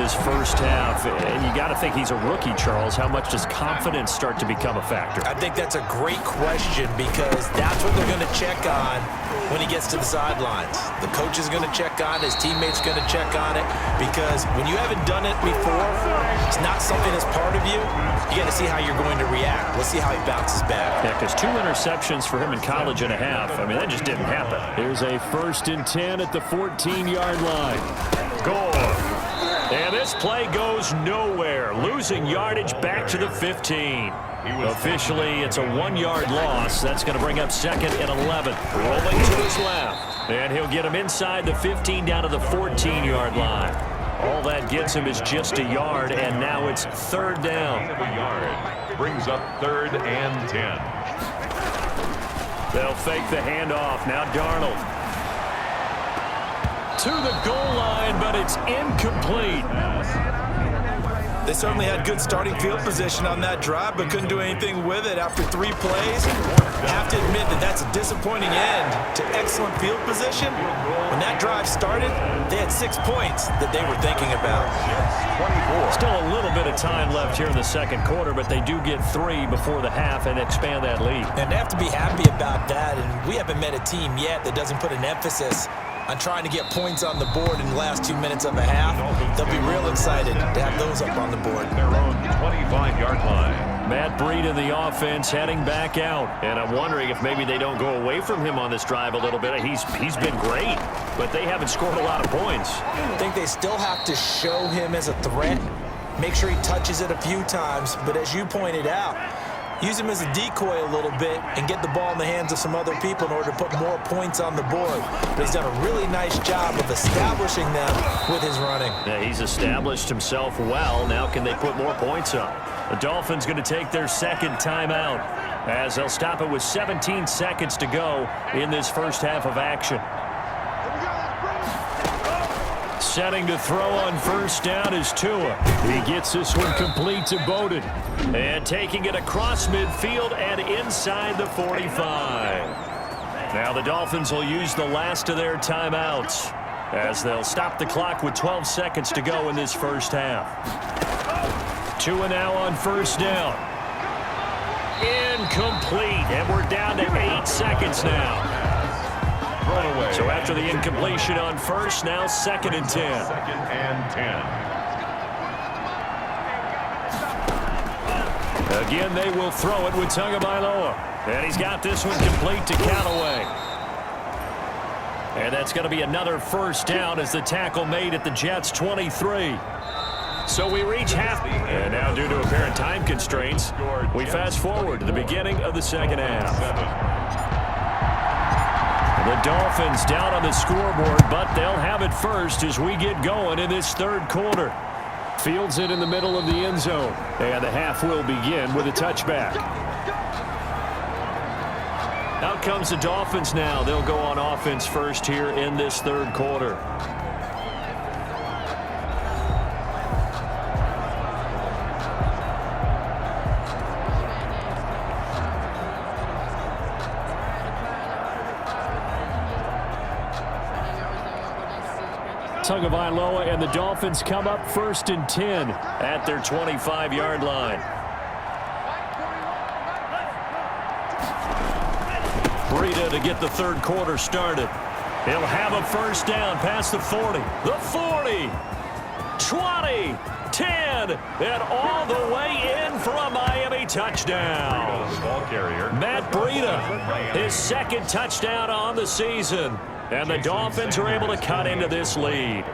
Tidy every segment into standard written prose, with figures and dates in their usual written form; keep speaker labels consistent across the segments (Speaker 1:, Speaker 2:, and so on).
Speaker 1: this first half. And you got to think he's a rookie, Charles. How much does confidence start to become a factor?
Speaker 2: I think that's a great question because that's what they're going to check on when he gets to the sidelines. The coach is going to check on it. His teammates going to check on it because when you haven't done it before, it's not something that's part of you. You got to see how you're going to react. Let's see how he bounces back.
Speaker 1: Yeah, because 2 interceptions for him in college and a half. I mean, that just didn't happen. Here's a 1st and 10 at the 14-yard line. Goal. And this play goes nowhere. Losing yardage back to the 15. Officially, it's a 1-yard loss. That's going to bring up 2nd and 11. Rolling to his left. And he'll get him inside the 15 down to the 14-yard line. All that gets him is just a yard, and now it's 3rd down.
Speaker 3: A yard brings up 3rd and 10.
Speaker 1: They'll fake the handoff. Now Darnold. To the goal line, but it's incomplete.
Speaker 2: They certainly had good starting field position on that drive, but couldn't do anything with it after 3 plays. Have to admit that that's a disappointing end to excellent field position. When that drive started, they had 6 points that they were thinking about.
Speaker 1: Still a little bit of time left here in the 2nd quarter, but they do get 3 before the half and expand that lead.
Speaker 2: And they have to be happy about that, and we haven't met a team yet that doesn't put an emphasis on trying to get points on the board in the last 2 minutes of a half. They'll be real excited to have those up on the board.
Speaker 3: Their own 25-yard line.
Speaker 1: Matt Breida in the offense heading back out. And I'm wondering if maybe they don't go away from him on this drive a little bit. He's been great, but they haven't scored a lot of points.
Speaker 2: I think they still have to show him as a threat. Make sure he touches it a few times. But as you pointed out, use him as a decoy a little bit and get the ball in the hands of some other people in order to put more points on the board. But he's done a really nice job of establishing them with his running.
Speaker 1: Yeah, he's established himself well. Now can they put more points up? The Dolphins going to take their 2nd timeout as they'll stop it with 17 seconds to go in this first half of action. Setting to throw on 1st down is Tua. He gets this one complete to Bowden. And taking it across midfield and inside the 45. Now the Dolphins will use the last of their timeouts as they'll stop the clock with 12 seconds to go in this first half. Tua now on 1st down. Incomplete. And we're down to 8 seconds now. So after the incompletion on 1st, now 2nd and 10.
Speaker 3: 2nd and 10.
Speaker 1: Again, they will throw it with Tagovailoa. And he's got this one complete to Callaway. And that's going to be another 1st down as the tackle made at the Jets' 23. So we reach half. And now due to apparent time constraints, we fast forward to the beginning of the 2nd half. The Dolphins down on the scoreboard, but they'll have it first as we get going in this 3rd quarter. Fields it in the middle of the end zone. And the half will begin with a touchback. Out comes the Dolphins now. They'll go on offense first here in this 3rd quarter. Tagovailoa and the Dolphins come up 1st and 10 at their 25-yard line. Breida to get the 3rd quarter started. He'll have a 1st down past the 40. The 40, 20, 10, and all the way in for a Miami touchdown. Matt Breida, his 2nd touchdown on the season. And the Dolphins are able to cut into this lead.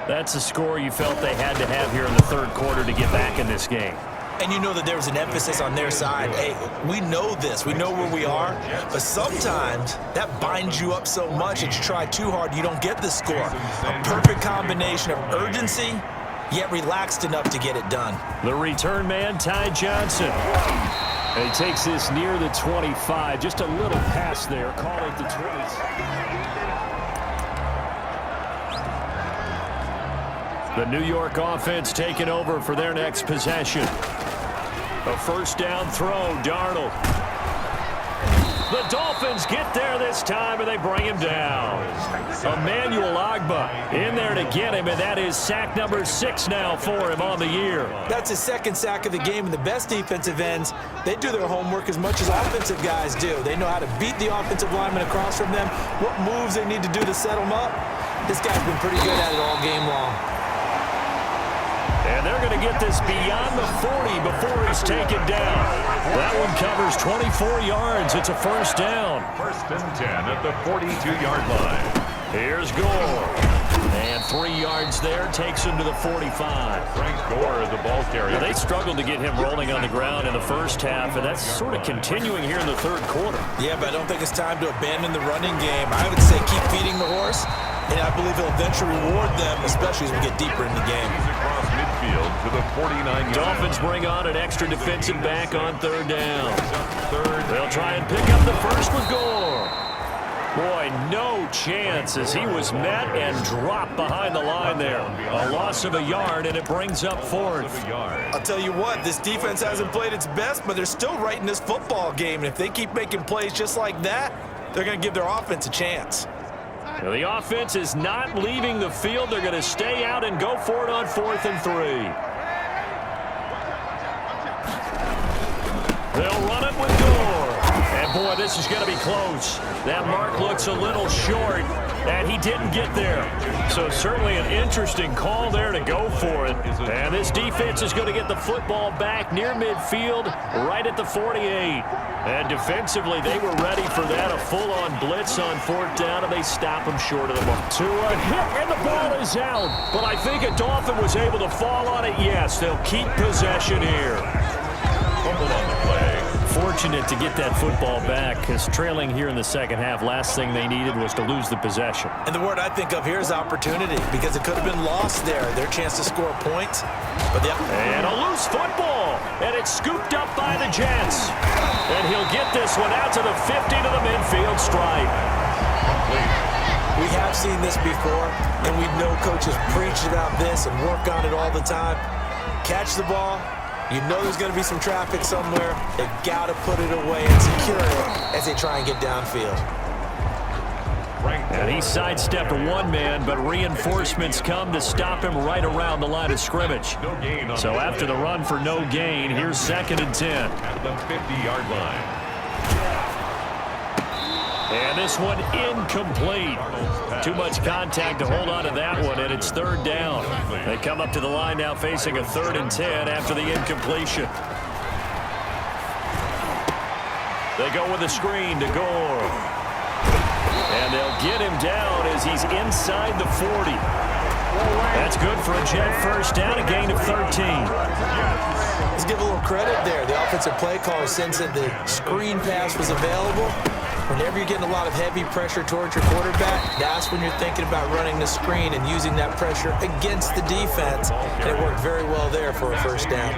Speaker 1: That's a score you felt they had to have here in the 3rd quarter to get back in this game.
Speaker 2: And you know that there was an emphasis on their side. Hey, we know this. We know where we are. But sometimes that binds you up so much that you try too hard, you don't get the score. A perfect combination of urgency, yet relaxed enough to get it done.
Speaker 1: The return man, Ty Johnson. And he takes this near the 25. Just a little pass there. Call it the 20. The New York offense taking over for their next possession. A 1st down throw, Darnold. The Dolphins get there this time, and they bring him down. Emmanuel Ogbah in there to get him, and that is sack number 6 now for him on the year.
Speaker 2: That's his second sack of the game, and the best defensive ends, they do their homework as much as offensive guys do. They know how to beat the offensive lineman across from them, what moves they need to do to set them up. This guy's been pretty good at it all game long.
Speaker 1: And they're going to get this beyond the 40 before he's taken down. That one covers 24 yards. It's a first down.
Speaker 3: First and 10 at the 42-yard line.
Speaker 1: Here's Gore. And 3 yards there takes him to the 45.
Speaker 3: Frank Gore, the ball carrier.
Speaker 1: They struggled to get him rolling on the ground in the first half, and that's sort of continuing here in the third quarter.
Speaker 2: Yeah, but I don't think it's time to abandon the running game. I would say keep feeding the horse, and I believe he'll eventually reward them, especially as we get deeper in the game.
Speaker 3: Across midfield to the 49-yard.
Speaker 1: Dolphins bring on an extra defensive back on third down. They'll try and pick up the first with Gore. Boy, no chance as he was met and dropped behind the line there. A loss of a yard, and it brings up fourth.
Speaker 2: I'll tell you what, this defense hasn't played its best, but they're still right in this football game. And if they keep making plays just like that, they're going to give their offense a chance.
Speaker 1: Now, the offense is not leaving the field. They're going to stay out and go for it on 4th and 3. They'll run it with Gore. And, boy, this is going to be close. That mark looks a little short, and he didn't get there. So certainly an interesting call there to go for it. And this defense is going to get the football back near midfield, right at the 48. And defensively, they were ready for that, a full-on blitz on 4th down, and they stop him short of the mark. To a hit, and the ball is out. But I think a Dolphin was able to fall on it. Yes, they'll keep possession here.
Speaker 3: Fumble on the play.
Speaker 1: Fortunate to get that football back, because trailing here in the second half, last thing they needed was to lose the possession.
Speaker 2: And the word I think of here is opportunity, because it could have been lost there, their chance to score points. But
Speaker 1: and a loose football, and it's scooped up by the Jets. And he'll get this one out to the 50 to the midfield stripe.
Speaker 2: We have seen this before, and we know coaches preach about this and work on it all the time. Catch the ball. You know there's going to be some traffic somewhere. They've got to put it away and secure it as they try and get downfield.
Speaker 1: And he sidestepped one man, but reinforcements come to stop him right around the line of scrimmage. So after the run for no gain, here's 2nd and 10.
Speaker 3: At the 50-yard line.
Speaker 1: And this one incomplete. Too much contact to hold on to that one, and it's 3rd down. They come up to the line now facing a 3rd and 10 after the incompletion. They go with a screen to Gore. And they'll get him down as he's inside the 40. That's good for a Jet first down, a gain of 13.
Speaker 2: Let's give a little credit there. The offensive play caller sensed that the screen pass was available. Whenever you're getting a lot of heavy pressure towards your quarterback, that's when you're thinking about running the screen and using that pressure against the defense. And it worked very well there for a first down.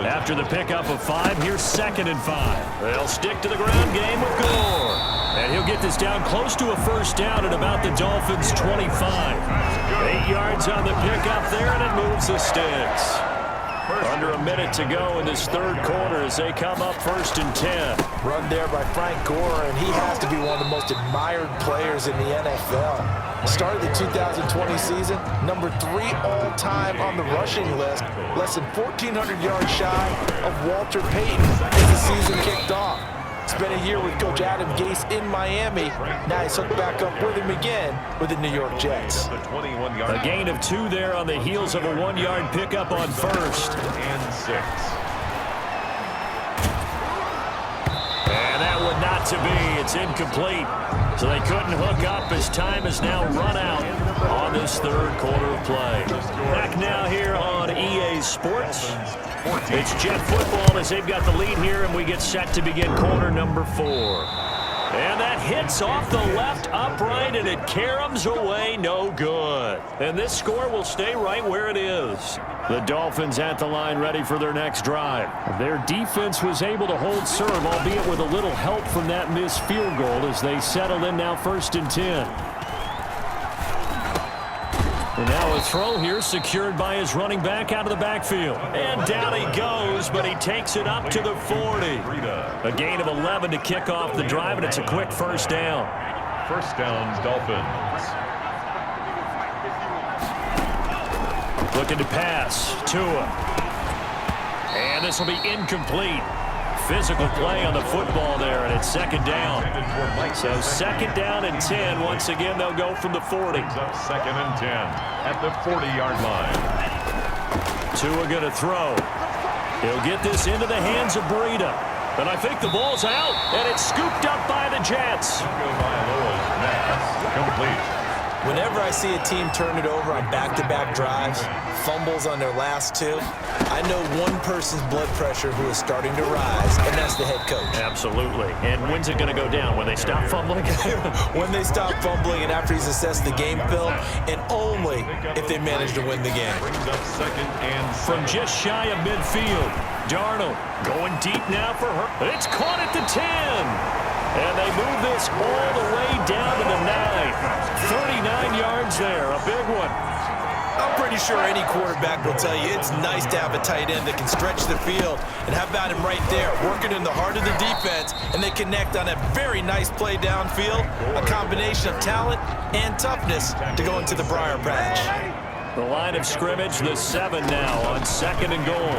Speaker 1: After the pickup of 5, here's 2nd and 5. They'll stick to the ground game with Gore. And he'll get this down close to a first down at about the Dolphins' 25. 8 yards on the pickup there, and it moves the sticks. Under a minute to go in this third quarter as they come up 1st and 10.
Speaker 2: Run there by Frank Gore, and he has to be one of the most admired players in the NFL. Started the 2020 season, number 3 all-time on the rushing list, less than 1,400 yards shy of Walter Payton as the season kicked off. Spent a year with Coach Adam Gase in Miami. Now he's hooked back up with him again with the New York Jets.
Speaker 1: A gain of 2 there on the heels of a 1-yard pickup on 1st.
Speaker 3: And 6.
Speaker 1: And that one not to be. It's incomplete. So they couldn't hook up as time is now run out on this third quarter of play. Back now here on EA Sports. It's Jet football as they've got the lead here, and we get set to begin quarter number 4. And that hits off the left upright, and it caroms away, no good. And this score will stay right where it is. The Dolphins at the line ready for their next drive. Their defense was able to hold serve, albeit with a little help from that missed field goal as they settle in now 1st and 10. And now a throw here secured by his running back out of the backfield. And down he goes, but he takes it up to the 40. A gain of 11 to kick off the drive, and it's a quick first down.
Speaker 3: First down, Dolphins.
Speaker 1: Looking to pass. Tua. And this will be incomplete. Physical play on the football there, and it's second down. So second down and 10. Once again, they'll go from the 40.
Speaker 3: Up second and 10 at the 40-yard line.
Speaker 1: Tua going to throw. He'll get this into the hands of Breida. And I think the ball's out, and it's scooped up by the Jets.
Speaker 3: Complete.
Speaker 2: Whenever I see a team turn it over on back-to-back drives, fumbles on their last two, I know one person's blood pressure who is starting to rise, and that's the head coach.
Speaker 1: Absolutely. And when's it going to go down? When they stop fumbling?
Speaker 2: When they stop fumbling and after he's assessed the game film, and only if they manage to win the game.
Speaker 3: Brings up second and
Speaker 1: From just shy of midfield, Darnold going deep now for her. It's caught at the 10. And they move this all the way down to the 9. 39 yards there, a big one.
Speaker 2: I'm pretty sure any quarterback will tell you it's nice to have a tight end that can stretch the field. And how about him right there, working in the heart of the defense, and they connect on a very nice play downfield, a combination of talent and toughness to go into the briar patch.
Speaker 1: The line of scrimmage, the 7 now on second and goal.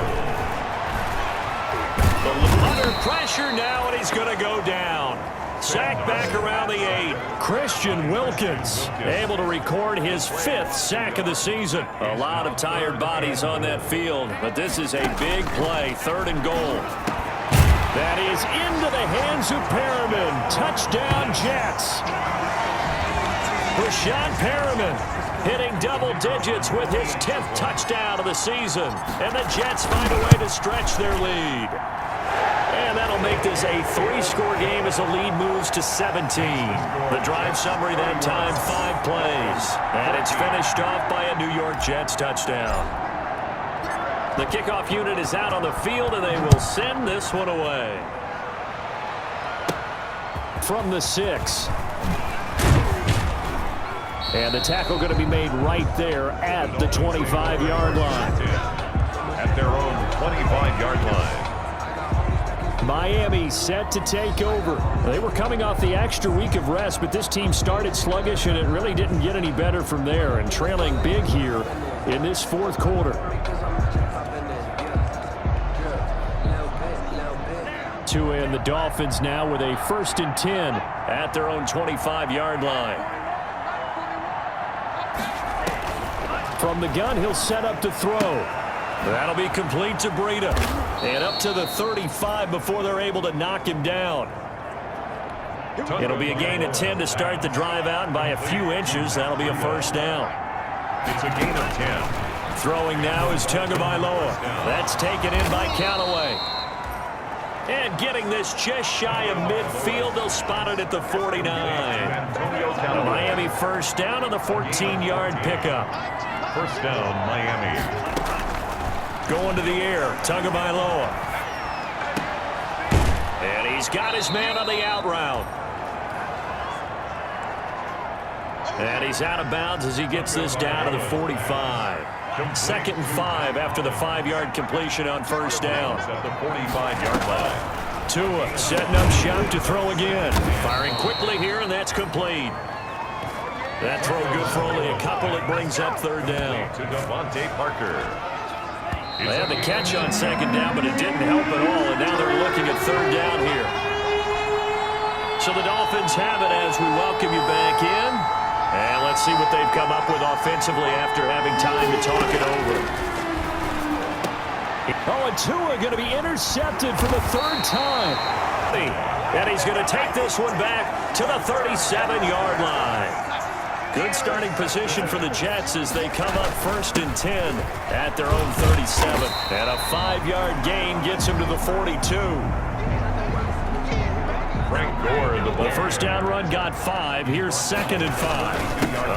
Speaker 1: Under pressure now, and he's going to go down. Sack back around the 8. Christian Wilkins able to record his 5th sack of the season. A lot of tired bodies on that field, but this is a big play, 3rd and goal. That is into the hands of Perriman. Touchdown, Jets. Rashawn Perriman hitting double digits with his 10th touchdown of the season. And the Jets find a way to stretch their lead. And that'll make this a 3-score game as the lead moves to 17. The drive summary that time, 5 plays. And it's finished off by a New York Jets touchdown. The kickoff unit is out on the field, and they will send this one away. From the 6. And the tackle going to be made right there at the 25-yard line.
Speaker 3: At their own 25-yard line.
Speaker 1: Miami set to take over. They were coming off the extra week of rest, but this team started sluggish, and it really didn't get any better from there, and trailing big here in this 4th quarter. Tua and the Dolphins now with a 1st and 10 at their own 25-yard line. From the gun, he'll set up to throw. That'll be complete to Breida. And up to the 35 before they're able to knock him down. It'll be a gain of 10 to start the drive out, and by a few inches, that'll be a first down.
Speaker 3: It's a gain of 10.
Speaker 1: Throwing now is Tagovailoa. That's taken in by Callaway. And getting this just shy of midfield, they'll spot it at the 49. A Miami first down on the 14-yard pickup.
Speaker 3: First down, Miami.
Speaker 1: Going to the air, Tagovailoa. And he's got his man on the out route. And he's out of bounds as he gets this down to the 45. 2nd and 5 after the 5-yard completion on first down.
Speaker 3: At the 45-yard line.
Speaker 1: Tua setting up shop to throw again. Firing quickly here, and that's complete. That throw good for only a couple. It brings up 3rd down.
Speaker 3: To Devontae Parker.
Speaker 1: They had the catch on 2nd down, but it didn't help at all, and now they're looking at 3rd down here. So the Dolphins have it as we welcome you back in. And let's see what they've come up with offensively after having time to talk it over. Oh, and Tua going to be intercepted for the 3rd time. And he's going to take this one back to the 37-yard line. Good starting position for the Jets as they come up 1st and 10 at their own 37. And a 5-yard gain gets him to the 42.
Speaker 3: Frank Gore in the ball.
Speaker 1: The first down run got 5. Here's 2nd and 5.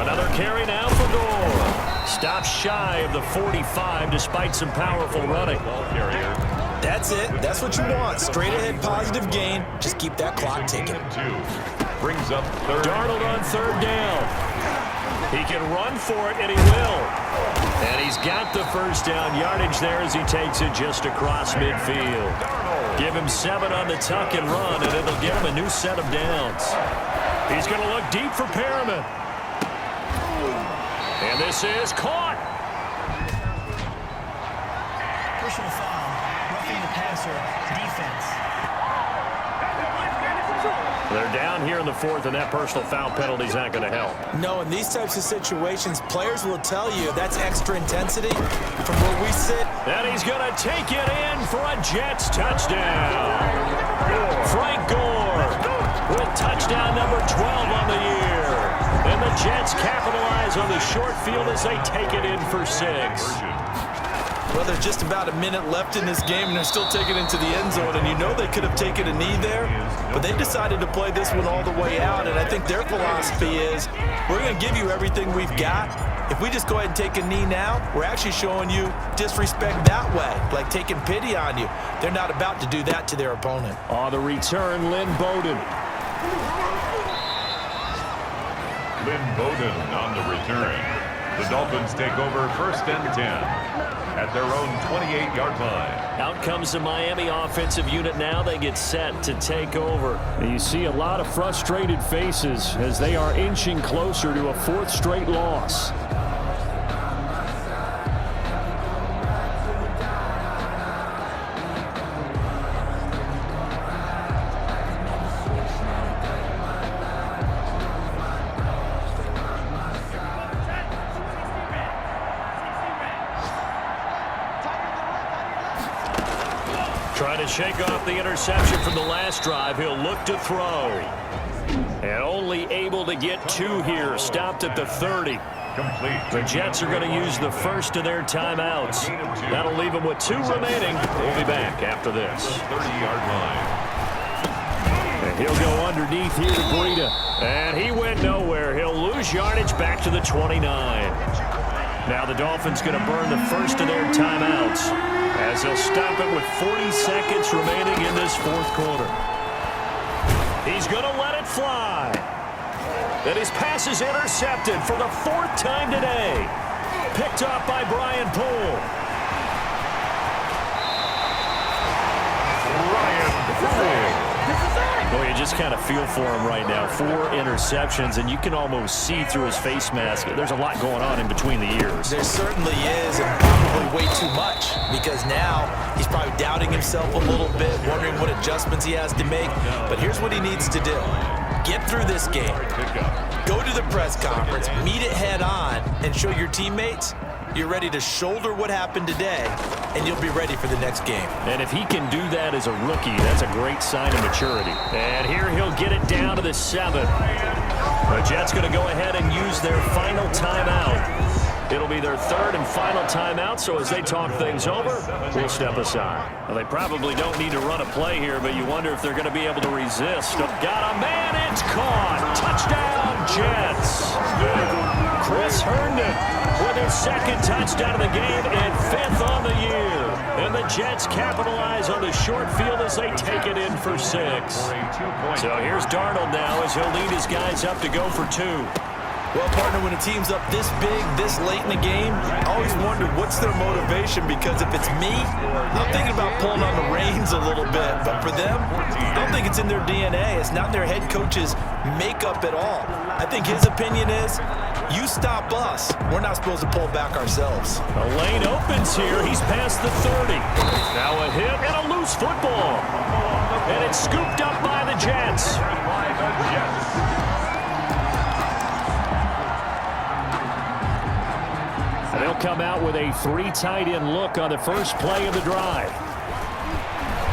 Speaker 1: Another carry now for Gore. Stops shy of the 45 despite some powerful running.
Speaker 3: Ball carrier.
Speaker 2: That's it. That's what you want. Straight ahead positive gain. Just keep that clock ticking.
Speaker 3: Brings up 3rd.
Speaker 1: Darnold on 3rd down. He can run for it, and he will. And he's got the first down yardage there as he takes it just across midfield. Give him 7 on the tuck and run, and it'll give him a new set of downs. He's going to look deep for Perriman. And this is caught.
Speaker 4: Personal foul, roughing the passer, defense.
Speaker 1: They're down here in the 4th, and that personal foul penalty is not going to help.
Speaker 2: No, in these types of situations, players will tell you that's extra intensity from where we sit.
Speaker 1: And he's going to take it in for a Jets touchdown. Frank Gore with touchdown number 12 on the year. And the Jets capitalize on the short field as they take it in for 6.
Speaker 2: Well, there's just about a minute left in this game, and they're still taking it into the end zone. And you know they could have taken a knee there, but they decided to play this one all the way out. And I think their philosophy is, we're going to give you everything we've got. If we just go ahead and take a knee now, we're actually showing you disrespect that way, like taking pity on you. They're not about to do that to their opponent.
Speaker 1: On the return, Lynn Bowden.
Speaker 3: Lynn Bowden on the return. The Dolphins take over 1st and 10 at their own 28-yard line.
Speaker 1: Out comes the Miami offensive unit now. They get set to take over. And you see a lot of frustrated faces as they are inching closer to a 4th straight loss. Trying to shake off the interception from the last drive. He'll look to throw. And only able to get 2 here. Stopped at the 30.
Speaker 3: Complete.
Speaker 1: The Jets are going to use the first of their timeouts. That'll leave them with 2 remaining. We'll be back after this.
Speaker 3: 30-yard line.
Speaker 1: And he'll go underneath here to Breida. And he went nowhere. He'll lose yardage back to the 29. Now the Dolphins going to burn the first of their timeouts as they'll stop it with 40 seconds remaining in this 4th quarter. He's going to let it fly. And his pass is intercepted for the 4th time today. Picked off by Brian Poole. Boy, you just kind of feel for him right now. 4 interceptions, and you can almost see through his face mask. There's a lot going on in between the ears.
Speaker 2: There certainly is, and probably way too much, because now he's probably doubting himself a little bit, wondering what adjustments he has to make. But here's what he needs to do. Get through this game. Go to the press conference, meet it head on, and show your teammates you're ready to shoulder what happened today, and you'll be ready for the next game.
Speaker 1: And if he can do that as a rookie, that's a great sign of maturity. And here he'll get it down to the 7. The Jets going to go ahead and use their final timeout. It'll be their 3rd and final timeout, so as they talk things over, we'll step aside. Well, they probably don't need to run a play here, but you wonder if they're going to be able to resist. Got a man, it's caught. Touchdown, Jets. Chris Herndon with his 2nd touchdown of the game and 5th on the year. And the Jets capitalize on the short field as they take it in for 6. So here's Darnold now as he'll lead his guys up to go for 2.
Speaker 2: Well, partner, when a team's up this big, this late in the game, I always wonder what's their motivation, because if it's me, I'm thinking about pulling on the reins a little bit. But for them, I don't think it's in their DNA. It's not their head coach's makeup at all. I think his opinion is, you stop us, we're not supposed to pull back ourselves.
Speaker 1: The lane opens here. He's past the 30. Now a hit and a loose football. And it's scooped up by the Jets. And they'll come out with a 3 tight end look on the first play of the drive.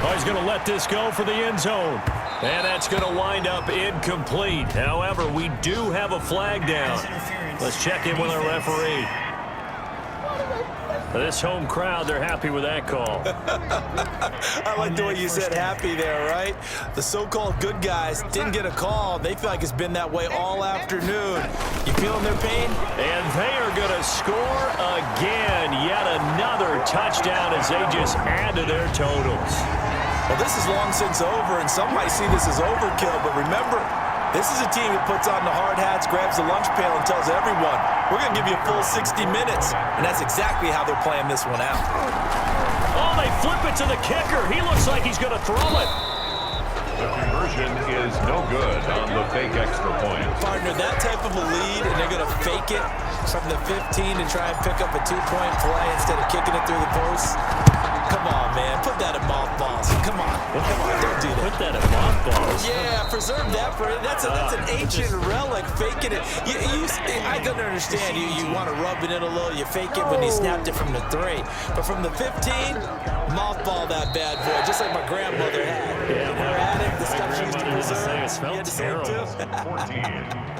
Speaker 1: Oh, he's going to let this go for the end zone. And that's going to wind up incomplete. However, we do have a flag down. Let's check in with our referee. This home crowd, they're happy with that call.
Speaker 2: I like the way you said happy there, right? The so-called good guys didn't get a call. They feel like it's been that way all afternoon. You feeling their pain?
Speaker 1: And they are going to score again. Yet another touchdown as they just add to their totals.
Speaker 2: Well, this is long since over, and some might see this as overkill, but remember, This is a team that puts on the hard hats, grabs the lunch pail, and tells everyone, we're going to give you a full 60 minutes. And that's exactly how they're playing this one out.
Speaker 1: Oh, they flip it to the kicker. He looks like he's going to throw it.
Speaker 3: The conversion is no good on the fake extra point.
Speaker 2: Partner, that type of a lead, and they're going to fake it from the 15 to try and pick up a 2-point play instead of kicking it through the post. Come on, man. Put that in mothballs. Come on. Come on. Don't do that.
Speaker 1: Put that in mothballs.
Speaker 2: Yeah, preserve that for it. That's an ancient relic, faking it. I can understand you want to rub it in a little. You fake it when he snapped it from the 3. But from the 15, mothball that bad boy, just like my grandmother had.
Speaker 1: Yeah,
Speaker 2: Her attic, the stuff she used to
Speaker 1: it
Speaker 2: preserve.
Speaker 1: smells
Speaker 2: You had to say it
Speaker 1: terrible.
Speaker 2: too.
Speaker 3: 14.